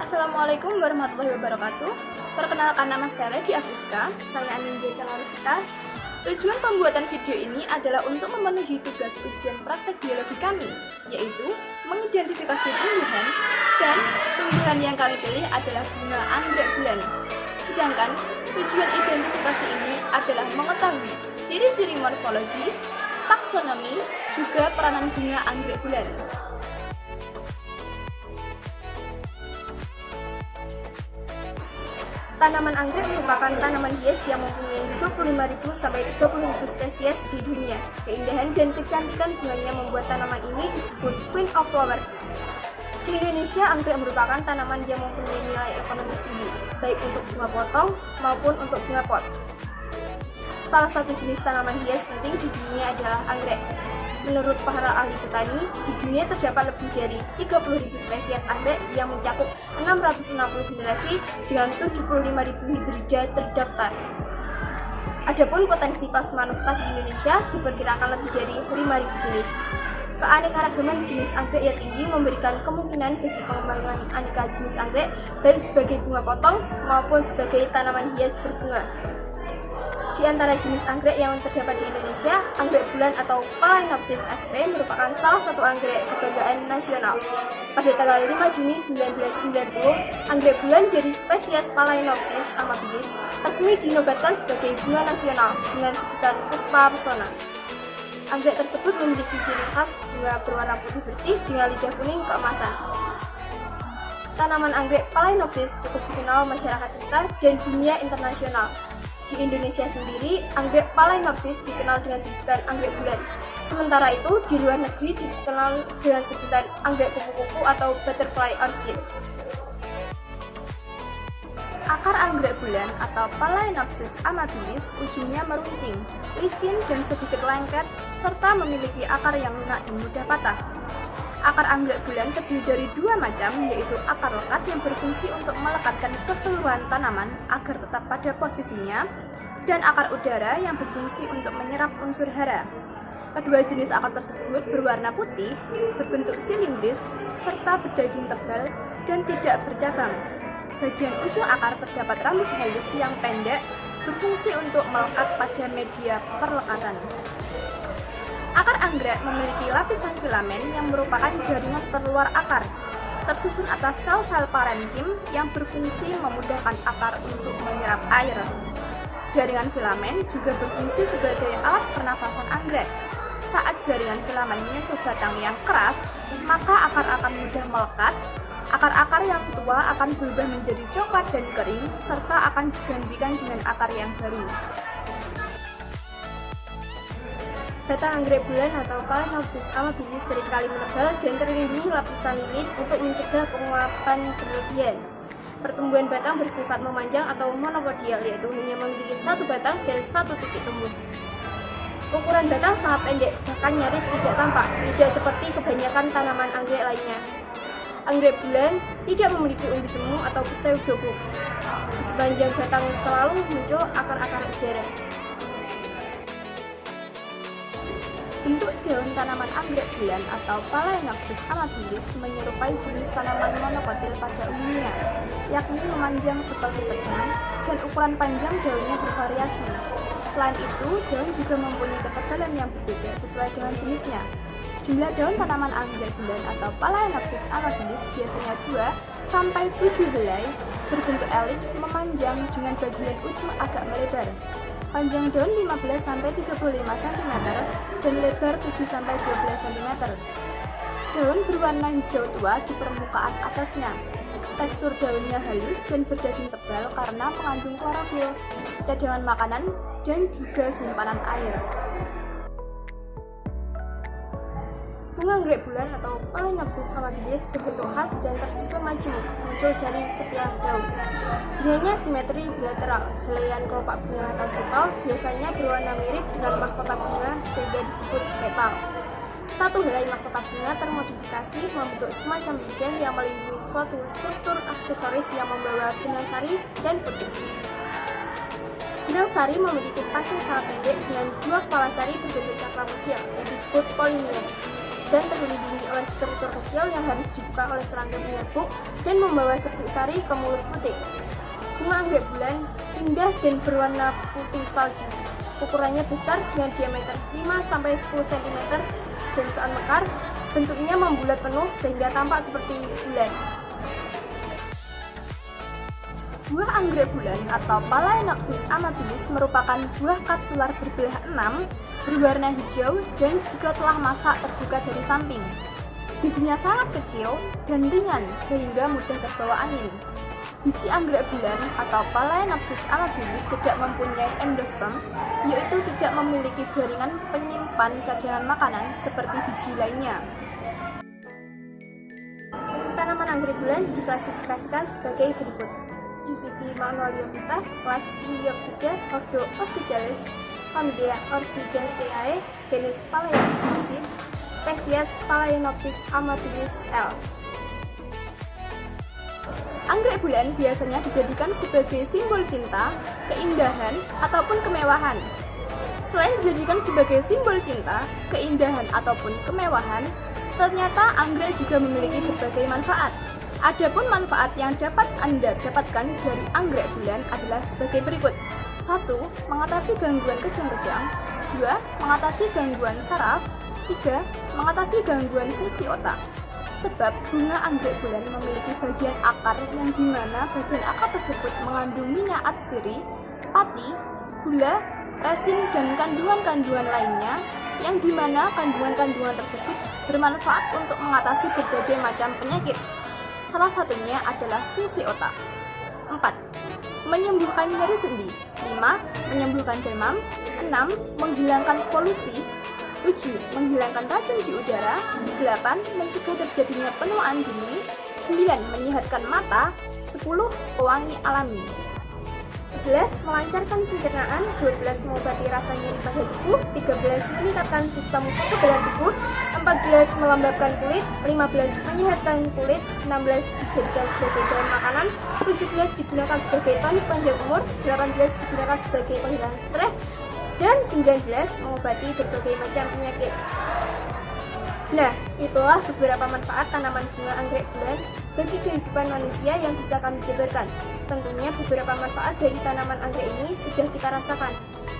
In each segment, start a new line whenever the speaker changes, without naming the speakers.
Assalamualaikum warahmatullahi wabarakatuh. Perkenalkan, nama saya Lady Afriska, saya Anindya Larusita. Tujuan pembuatan video ini adalah untuk memenuhi tugas ujian praktek biologi kami, yaitu mengidentifikasi tumbuhan, dan tumbuhan yang kami pilih adalah bunga anggrek bulan. Sedangkan tujuan identifikasi ini adalah mengetahui ciri-ciri morfologi, taksonomi, juga peranan bunga anggrek bulan. Tanaman anggrek merupakan tanaman hias yang mempunyai 25.000 sampai 30.000 spesies di dunia. Keindahan dan kecantikan bunganya membuat tanaman ini disebut Queen of Flower. Di Indonesia, anggrek merupakan tanaman yang mempunyai nilai ekonomis tinggi, baik untuk bunga potong maupun untuk bunga pot. Salah satu jenis tanaman hias penting di dunia adalah anggrek. Menurut para ahli botani, di dunia terdapat lebih dari 30.000 spesies anggrek yang mencakup 660 generasi dengan 75.000 hibrida terdaftar. Adapun potensi plasma nafkah di Indonesia diperkirakan lebih dari 5.000 jenis. Keanekaragaman jenis anggrek yang tinggi memberikan kemungkinan bagi pengembangan aneka jenis anggrek baik sebagai bunga potong maupun sebagai tanaman hias berbunga. Di antara jenis anggrek yang terdapat di Indonesia, anggrek bulan atau Phalaenopsis sp merupakan salah satu anggrek kebanggaan nasional. Pada tanggal 5 Juni 1990, anggrek bulan dari spesies Phalaenopsis amabilis resmi dinobatkan sebagai bunga nasional dengan sebutan Puspa Pesona. Anggrek tersebut memiliki ciri khas bunga berwarna putih bersih dengan lidah kuning keemasan. Tanaman anggrek Phalaenopsis cukup dikenal masyarakat kita dan dunia internasional. Di Indonesia sendiri, anggrek Phalaenopsis dikenal dengan sebutan anggrek bulan. Sementara itu, di luar negeri dikenal dengan sebutan anggrek kupu-kupu atau butterfly orchids. Akar anggrek bulan atau Phalaenopsis amabilis ujungnya meruncing, licin dan sedikit lengket, serta memiliki akar yang lunak dan mudah patah. Akar anggrek bulan terdiri dari dua macam, yaitu akar lekat yang berfungsi untuk melekatkan keseluruhan tanaman agar tetap pada posisinya, dan akar udara yang berfungsi untuk menyerap unsur hara. Kedua jenis akar tersebut berwarna putih, berbentuk silindris, serta berdaging tebal dan tidak bercabang. Bagian ujung akar terdapat rambut halus yang pendek, berfungsi untuk melekat pada media perlekatan. Akar anggrek memiliki lapisan filamen yang merupakan jaringan terluar akar, tersusun atas sel-sel parenkim yang berfungsi memudahkan akar untuk menyerap air. Jaringan filamen juga berfungsi sebagai alat pernafasan anggrek. Saat jaringan filamen menyentuh batang yang keras, maka akar akan mudah melekat. Akar-akar yang tua akan berubah menjadi coklat dan kering, serta akan digantikan dengan akar yang baru. Batang anggrek bulan atau Phalaenopsis amabilis seringkali menebal dan terlindungi lapisan lilit untuk mencegah penguapan berlebihan. Pertumbuhan batang bersifat memanjang atau monopodial, yaitu hanya memiliki satu batang dan satu titik tumbuh. Ukuran batang sangat pendek, bahkan nyaris tidak tampak, tidak seperti kebanyakan tanaman anggrek lainnya. Anggrek bulan tidak memiliki umbi semu atau pseudobulb. Di sepanjang batang selalu muncul akar-akar udara. Bentuk daun tanaman anggrek bulan atau Phalaenopsis amabilis menyerupai jenis tanaman monokotil pada umumnya, yakni memanjang seperti pedang dan ukuran panjang daunnya bervariasi. Selain itu, daun juga mempunyai ketebalan yang berbeda sesuai dengan jenisnya. Jumlah daun tanaman anggrek bulan atau Phalaenopsis amabilis biasanya 2-7 helai, berbentuk elips memanjang dengan bagian ujung agak melebar. Panjang daun 15-35 cm dan lebar 7-12 cm. Daun berwarna hijau tua di permukaan atasnya. Tekstur daunnya halus dan berdaging tebal karena mengandung klorofil, cadangan makanan, dan juga simpanan air. Bunga anggrek bulan atau Phalaenopsis amabilis berbentuk khas dan tersusun majemuk, muncul dari ketiak daun. Bunganya simetri bilateral. Helaian kelopak bunga atau sepal biasanya berwarna mirip dengan mahkota bunga sehingga disebut petal. Satu helai mahkota bunga termodifikasi membentuk semacam lidah yang melindungi suatu struktur aksesoris yang membawa benang sari dan putih. Benang sari memiliki pasir sangat pendek dengan dua kepala sari berbentuk cakram kecil yang disebut polinium. dan terlindungi oleh struktur kecil yang harus dibuka oleh serangga penyerbuk dan membawa serbuk sari ke mulut putik. Bunga anggrek bulan indah dan berwarna putih salju. Ukurannya besar dengan diameter 5-10 cm dan saat mekar, bentuknya membulat penuh sehingga tampak seperti bulan. Buah anggrek bulan atau Phalaenopsis amabilis merupakan buah kapsular berbelah 6, berwarna hijau dan jika telah masak terbuka dari samping. Bijinya sangat kecil dan ringan sehingga mudah terbawa angin. Biji anggrek bulan atau Phalaenopsis amabilis tidak mempunyai endosperm, yaitu tidak memiliki jaringan penyimpan cadangan makanan seperti biji lainnya. Tanaman anggrek bulan diklasifikasikan sebagai berikut. Divisi Magnoliophyta, kelas Liliopsida, ordo Oxydalis, familia Orchidaceae, genus Phalaenopsis, spesies Phalaenopsis amabilis L. Anggrek bulan biasanya dijadikan sebagai simbol cinta, keindahan, ataupun kemewahan. Selain dijadikan sebagai simbol cinta, keindahan, ataupun kemewahan, ternyata anggrek juga memiliki berbagai manfaat. Adapun manfaat yang dapat Anda dapatkan dari anggrek bulan adalah sebagai berikut. 1. Mengatasi gangguan kejang-kejang. 2. Mengatasi gangguan saraf. 3. Mengatasi gangguan fungsi otak. Sebab bunga anggrek bulan memiliki bagian akar yang dimana bagian akar tersebut mengandung minyak atsiri, pati, gula, resin, dan kandungan-kandungan lainnya yang dimana kandungan-kandungan tersebut bermanfaat untuk mengatasi berbagai macam penyakit. Salah satunya adalah fungsi otak. 4. Menyembuhkan nyeri sendi. 5. Menyembuhkan demam. 6. Menghilangkan polusi. 7. Menghilangkan racun di udara. 8. Mencegah terjadinya penuaan dini. 9. Menyehatkan mata. 10. Pewangi alami. 11. Melancarkan pencernaan. 12. Mengobati rasa nyeri pada tubuh. 13. Meningkatkan sistem kekebalan tubuh. 14. Melembabkan kulit. 15. Menyehatkan kulit. 16. Dijadikan sebagai bahan makanan. 17. Digunakan sebagai tonik panjang umur. 18. Digunakan sebagai penghilang stres. Dan 19. Mengobati berbagai macam penyakit. Nah, itulah beberapa manfaat tanaman bunga anggrek bulan bagi kehidupan manusia yang bisa kami jabarkan. Tentunya beberapa manfaat dari tanaman anggrek ini sudah kita rasakan.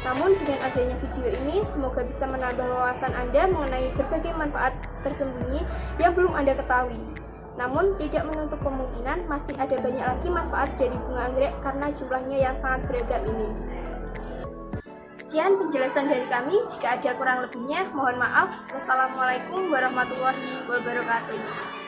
Namun dengan adanya video ini, semoga bisa menambah wawasan Anda mengenai berbagai manfaat tersembunyi yang belum Anda ketahui. Namun tidak menutup kemungkinan masih ada banyak lagi manfaat dari bunga anggrek karena jumlahnya yang sangat beragam ini. Sekian penjelasan dari kami, jika ada kurang lebihnya mohon maaf. Wassalamualaikum warahmatullahi wabarakatuh.